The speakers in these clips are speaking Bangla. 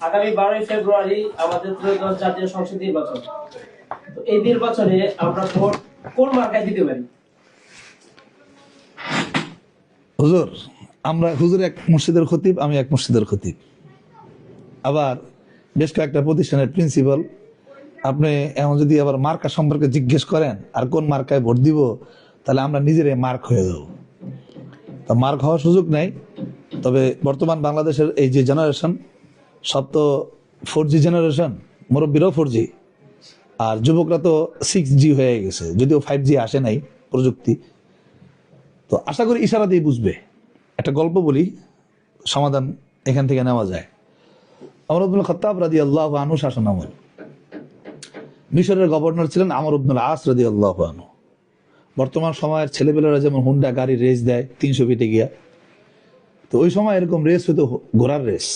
আগামী 12ই ফেব্রুয়ারি আমাদের ত্রয়োদশ জাতীয় সংসদ নির্বাচন। তো এই নির্বাচনে আমরা ভোট কোন মার্কায় দিতে পারি? হুজুর, আমরা হুজুর এক মসজিদের খতিব, আমি এক মসজিদের খতিব, আবার বেশ কয়েকটা প্রতিষ্ঠানের প্রিন্সিপাল। আপনি এমন যদি আবার মার্কা সম্পর্কে জিজ্ঞেস করেন আর কোন মার্কায় ভোট দিব, তাহলে আমরা নিজেরাই মার্ক হয়ে যাব। তা মার্ক হওয়ার সুযোগ নেই। তবে বর্তমান বাংলাদেশের এই যে জেনারেশন, সব তো 4G জেনারেশন, মুরব্বীরাও 4G, আর যুবকরা তো 6G হয়ে গেছে, যদিও 5G আসে নাই প্রযুক্তি। তো আশা করি ইশারা দিয়ে বুঝবে। একটা গল্প বলি, সমাধান এখান থেকে নেওয়া যায়। আমর ইবনুল খাত্তাব রাদিয়াল্লাহু আনহু শাসনামল, মিশরের গভর্নর ছিলেন আমর ইবনুল আস রাদিয়াল্লাহু আনহু। বর্তমান সময়ের ছেলেপেলেরা যেমন হুন্ডা গাড়ি রেস দেয় 300 ফিটে গিয়া, তো ওই সময় এরকম রেস হইতো, ঘোড়ার রেস।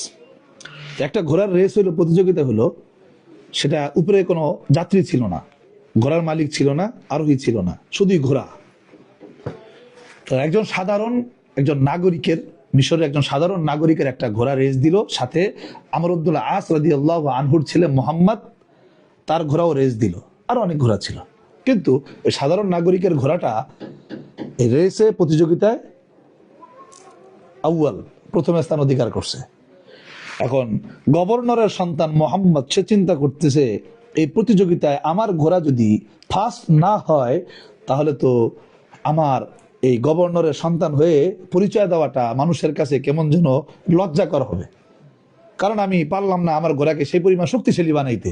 একটা ঘোড়ার রেস হইলো, প্রতিযোগিতা হলো, সেটা উপরে কোনো যাত্রী ছিল না, ঘোড়ার মালিক ছিল না, আরোহী ছিল না, শুধুই ঘোড়া। তো একজন নাগরিকের, মিশরের একজন সাধারণ নাগরিকের একটা ঘোড়া রেস দিল, সাথে আমর ইবনুল আস রাদিয়াল্লাহু আনহুর ছেলে মোহাম্মদ, তার ঘোড়াও রেস দিল, আর অনেক ঘোড়া ছিল। কিন্তু ওই সাধারণ নাগরিকের ঘোড়াটা এই রেসে প্রতিযোগিতায় প্রথম স্থান অধিকার করছে। এখন গভর্নরের সন্তান মোহাম্মদ, সে চিন্তা করতেছে, এই প্রতিযোগিতায় আমার ঘোড়া যদি ফার্স্ট না হয়, তাহলে তো আমার এই গভর্নরের সন্তান হয়ে পরিচয় দেওয়াটা মানুষের কাছে কেমন যেন লজ্জাকর হবে, কারণ আমি পারলাম না আমার ঘোড়াকে সেই পরিমাণ শক্তিশালী বানাইতে।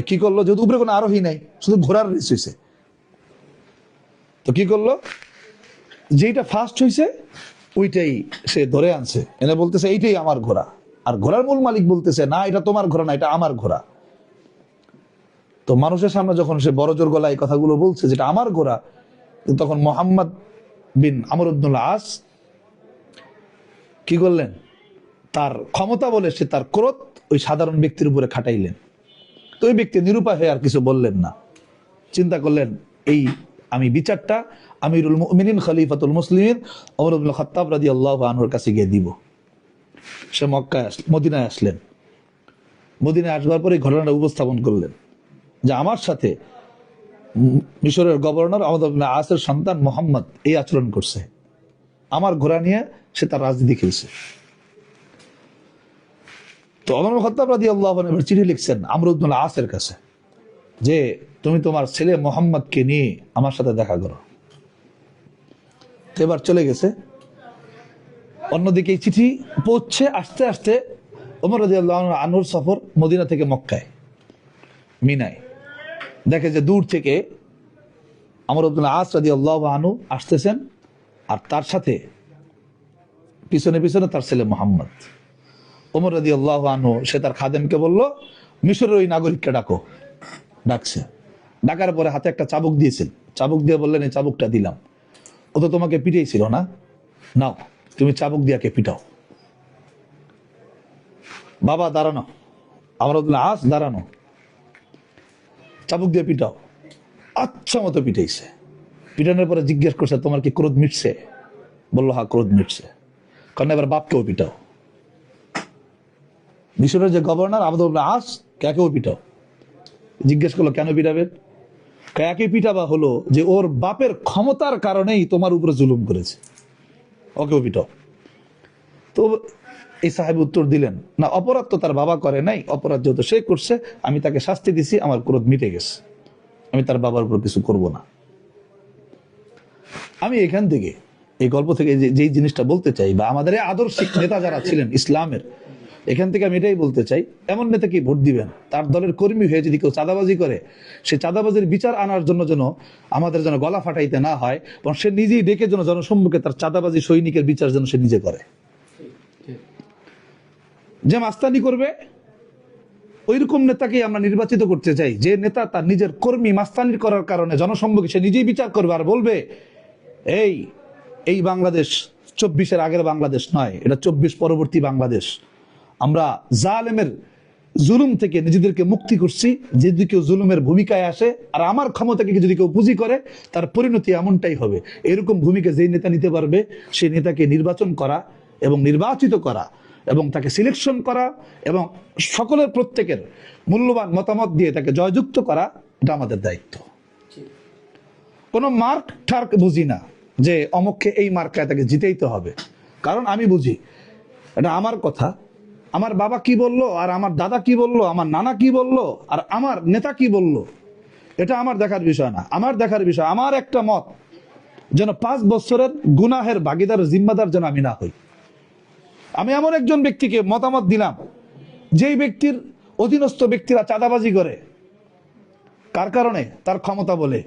কি করলো, যেহেতু উপরে কোনো আরোহী নাই, শুধু ঘোড়ার রেস হয়েছে, তো কি করলো, যেইটা ফার্স্ট হয়েছে ওইটাই সে ধরে আনছে, এনে বলতেছে এইটাই আমার ঘোড়া। আর ঘোড়ার মূল মালিক বলতেছে না, এটা তোমার ঘোড়া না, এটা আমার ঘোড়া। তো মানুষের সামনে যখন সে বড় জোর গলায় কথাগুলো বলছে যেটা আমার ঘোড়া, তখন মোহাম্মদ বিন আমর ইবনুল আস কি করলেন, তার ক্ষমতা বলে সে তার ক্রোধ ওই সাধারণ ব্যক্তির উপরে খাটাইলেন। তো ওই ব্যক্তি নিরুপায় হয়ে আর কিছু বললেন না, চিন্তা করলেন এই আমি বিচারটা আমিরুল মুমিনিন খলিফাতুল মুসলিমিন ওমর ইবনুল খাত্তাব রাদিয়াল্লাহু আনহুর কাছে গিয়ে দিব। সে মদিনায় আসলেন। মদিনায় আসবার পরে ঘটনাটা উপস্থাপন করলেন যে আমার সাথে মিশরের গভর্নর আমর ইবনুল আসের সন্তান মোহাম্মদ এই আচরণ করছে, আমার ঘোড়া নিয়ে সে তার রাজনীতি খেলছে। তো ওমর ইবনুল খাত্তাব রাদিয়াল্লাহু আনহু এবার চিঠি লিখছেন আমর ইবনুল আসের কাছে যে তুমি তোমার ছেলে মোহাম্মদকে নিয়ে আমার সাথে দেখা করো। এবার চলে গেছে। অন্যদিকে এই চিঠি পৌঁছছে, আস্তে আস্তে ওমর রাদিয়াল্লাহু আনহুর সফর মদিনা থেকে মক্কায়, মিনায় দেখে যে দূর থেকে আমর ইবনুল আস রাদিয়াল্লাহু আনহু আসতেছেন, আর তার সাথে পিছনে পিছনে তার ছেলে মোহাম্মদ। ওমর রাদিয়াল্লাহু আনহু সে তার খাদেমকে বলল, মিশরের ওই নাগরিককে ডাকো। ডাকছে, ডাকার পরে হাতে একটা চাবুক দিয়েছেন, চাবুক দিয়ে বললেন এই চাবুকটা দিলাম, ও তো তোমাকে পিটাইছিল না, নাও তুমি চাবুক দিয়াকে পিটাও। বাবা দাঁড়ানো, আমর ইবনুল আস দাঁড়ানো, চাবুক দিয়ে পিটাও। আচ্ছা মতো পিটাইছে। পিটানোর পরে জিজ্ঞেস করছে তোমার কি ক্রোধ মিটছে? বললো হ্যাঁ ক্রোধ মিটছে। কারণ এবার বাপকেও পিটাও। মিশরের যে গভর্নর আমর ইবনুল আস, কাকেও পিটাও। জিজ্ঞেস করলো কেন পিটাবেন? কাকে পিটাবা হলো যে ওর বাপের ক্ষমতার কারণেই তোমার উপরে জুলুম করেছে, ওকেও পিটাও। তো এই সাহেব উত্তর দিলেন না, অপরাধ তো তার বাবা করে নাই, অপরাধ যেহেতু সে করছে আমি তাকে শাস্তি দিছি, আমার ক্রোধ মিটে গেছে, আমি তার বাবার উপর কিছু করব না। আমি এখান থেকে এই গল্প থেকে যেই জিনিসটা বলতে চাই, বা আমাদের এই আদর্শিক নেতা যারা ছিলেন ইসলামের, এখান থেকে আমি এটাই বলতে চাই, এমন নেতাকে ভোট দিবেন তার দলের কর্মী হয়ে যদি কেউ চাঁদাবাজি করে, সে চাঁদাবাজির বিচার আনার জন্য যেন আমাদের যেন গলা ফাটাইতে না হয়, এবং সে নিজেই ডেকে যেন জনসম্মুখে তার চাঁদাবাজি সৈনিকের বিচার যেন সে নিজে করে। যে মাস্তানি করবে ওইরকম নেতাকে আমরা নির্বাচিত করতে চাই, যে নেতা তার নিজের কর্মী মাস্তানি করার কারণে জনসম্মুখে সে নিজেই বিচার করবে আর বলবে এই বাংলাদেশ 24-এর আগের বাংলাদেশ নয়, এটা 24 পরবর্তী বাংলাদেশ। আমরা জালেমের জুলুম থেকে নিজেদেরকে মুক্তি করছি, যদি কেউ জুলুমের ভূমিকায় আসে আর আমার ক্ষমতাকে যদি কেউ পুঁজি করে, তার পরিণতি এমনটাই হবে। এরকম ভূমিকা যেই নেতা নিতে পারবে, সেই নেতাকে নির্বাচন করা এবং নির্বাচিত করা এবং তাকে সিলেকশন করা এবং সকলের প্রত্যেকের মূল্যবান মতামত দিয়ে তাকে জয়যুক্ত করা, এটা আমাদের দায়িত্ব। কোনো মার্ক ঠার্ক বুঝি না যে অমুককে এই মার্কায় তাকে জিতেইতে হবে, কারণ আমি বুঝি এটা আমার কথা, আমার বাবা কি বললো আর আমার দাদা কি বললো, আমার নানা কি বললো আর আমার নেতা কি বললো, এটা আমার দেখার বিষয় না। আমার দেখার বিষয় আমার একটা মত যেন 5 বছরের গুনাহের ভাগিদার জিম্মাদার যেন আমি না হই। আমি এমন একজন ব্যক্তিকে মতামত দিলাম যেই ব্যক্তির অধীনস্থ ব্যক্তিরা চাঁদাবাজি করে, কার কারণে? তার ক্ষমতা বলে।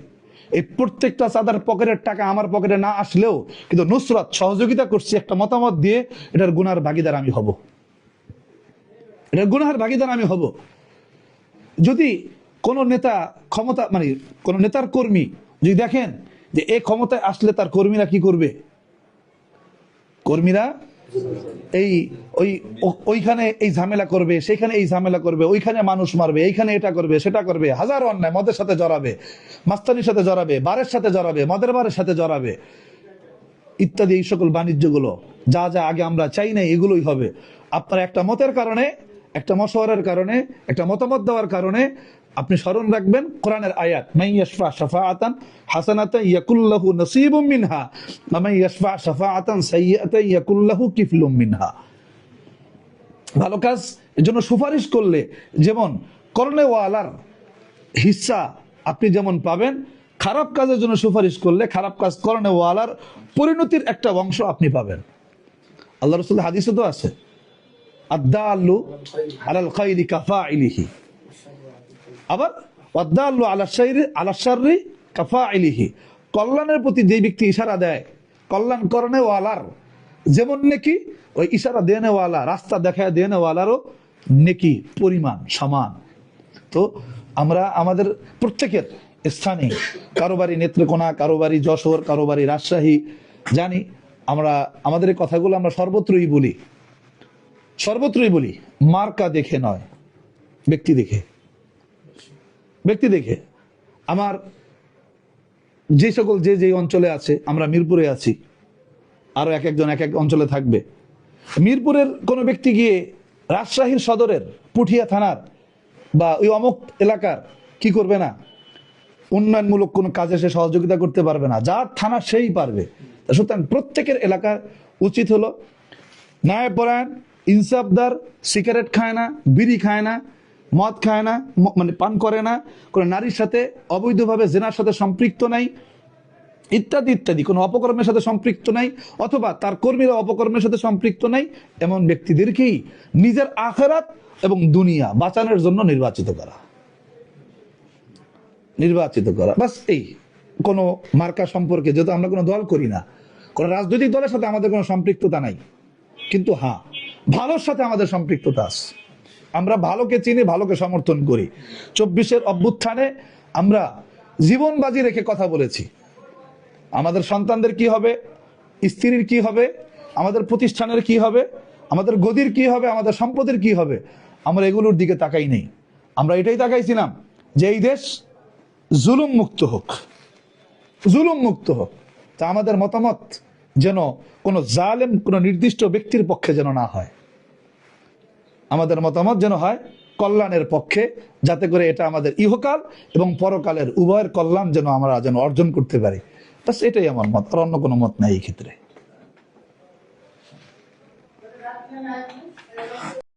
এই প্রত্যেকটা চাঁদার পকেটের টাকা আমার পকেটে না আসলেও কিন্তু নুসরাত সহযোগিতা করছি একটা মতামত দিয়ে, এটার গুনার ভাগিদার আমি হব, এটার গুনাহের ভাগিদার আমি হব। যদি কোন নেতা ক্ষমতা মানে কোন নেতার কর্মী যদি দেখেন যে এই ক্ষমতায় আসলে তার কর্মীরা কি করবে, কর্মীরা ওইখানে এই ঝামেলা করবে, সেইখানে এই ঝামেলা করবে, ওইখানে মানুষ মারবে, এইখানে এটা করবে সেটা করবে, হাজারো অন্যায়, মদের সাথে জড়াবে, মাস্তানির সাথে জড়াবে, বারের সাথে জড়াবে, মদের বারের সাথে জড়াবে ইত্যাদি, এই সকল বাণিজ্যগুলো যা যা আগে আমরা চাই না এগুলোই হবে। আপনার একটা মতের কারণে, একটা মশওয়ারার কারণে, একটা মতামত দেওয়ার কারণে আপনি স্মরণ রাখবেন কোরআনের আয়াত, মান ইয়াশফা শাফাআতান হাসানাতান ইয়াকুল্লাহু নসীবুম মিনহা ওয়া মান ইয়াশফা শাফাআতান সাইয়্যাতান ইয়াকুল্লাহু কিফলুম মিনহা। ভালো কাজ এর জন্য সুপারিশ করলে যেমন করনেওয়ালার হিস্সা আপনি যেমন পাবেন, খারাপ কাজের জন্য সুপারিশ করলে খারাপ কাজ করনেওয়ালার পরিণতির একটা অংশ আপনি পাবেন। আল্লাহ রাসূলের হাদিসে তো আছে, আদ-দাল্লু আলাল খাইরি কাফাইলিহি, আবার ওয়াদ-দাল্লু আলা শাররি কাফাইলিহি, কল্যাণের প্রতি যে ব্যক্তি ইশারা দেয়, কল্যাণ করনেওয়ালার যেমন নেকি, ওই ইশারা দেনেওয়ালা, রাস্তা দেখায় দেনেওয়ালারও নেকি পরিমাণ সমান। তো আমরা আমাদের প্রত্যেকের স্থানে, কারোবারি নেত্রকোনা, কারোবারি যশোর, কারোবারি রাজশাহী, জানি আমরা আমাদের এই কথাগুলো আমরা সর্বত্রই বলি, সর্বত্রই বলি, মার্কা দেখে নয়, ব্যক্তি দেখে, ব্যক্তি দেখে। আমার যে সকল যে অঞ্চলে আছে, আমরা মিরপুরে আছি, আরো এক একজন এক এক অঞ্চলে থাকবে। মিরপুরের কোনো ব্যক্তি গিয়ে রাজশাহীর সদরের পুঠিয়া থানার বা ওই অমুক এলাকার কি করবে না, উন্নয়নমূলক কোনো কাজে সে সহযোগিতা করতে পারবে না, যার থানা সেই পারবে। সুতরাং প্রত্যেকের এলাকার উচিত হলো ন্যায়পরায়ণ, ইনসাফদার, সিগারেট খায় না, বিড়ি খায় না, মদ খায় না, মানে পান করে না, কোনো নারীর সাথে অবৈধভাবে জেনার সাথে সম্পৃক্ত নাই, ইত্যাদি ইত্যাদি, কোনো অপকর্মের সাথে সম্পৃক্ত নাই, অথবা তার কর্মীরা অপকর্মের সাথে সম্পৃক্ত নাই, এমন ব্যক্তিদেরকেই নিজের আখিরাত এবং দুনিয়া বাঁচানোর জন্য নির্বাচিত করা, নির্বাচিত করা। বাস এই কোনো মার্কা সম্পর্কে, যেহেতু আমরা কোনো দল করি না, কোনো রাজনৈতিক দলের সাথে আমাদের কোনো সম্পৃক্ততা নাই, কিন্তু হ্যাঁ ভালোর সাথে আমাদের সম্পৃক্ততা আছে। আমরা ভালোকে চিনি, ভালোকে সমর্থন করি। 24-এর অভ্যুত্থানে আমরা জীবন বাজি রেখে কথা বলেছি, আমাদের সন্তানদের কি হবে, স্ত্রীর কি হবে, আমাদের প্রতিষ্ঠানের কি হবে, আমাদের গদির কি হবে, আমাদের সম্পদের কি হবে, আমরা এগুলোর দিকে তাকাই নেই। আমরা এটাই তাকাইছিলাম যে এই দেশ জুলুম মুক্ত হোক, জুলুম মুক্ত হোক। তা আমাদের মতামত যেন কোনো জালেম কোনো নির্দিষ্ট ব্যক্তির পক্ষে যেন না হয়, আমাদের মতামত যেন হয় কল্যাণের পক্ষে, যাতে করে এটা আমাদের ইহকাল এবং পরকালের উভয়ের কল্যাণ যেন আমরা যেন অর্জন করতে পারি। বাস এটাই আমার মত, আর অন্য কোনো মত নাই এই ক্ষেত্রে।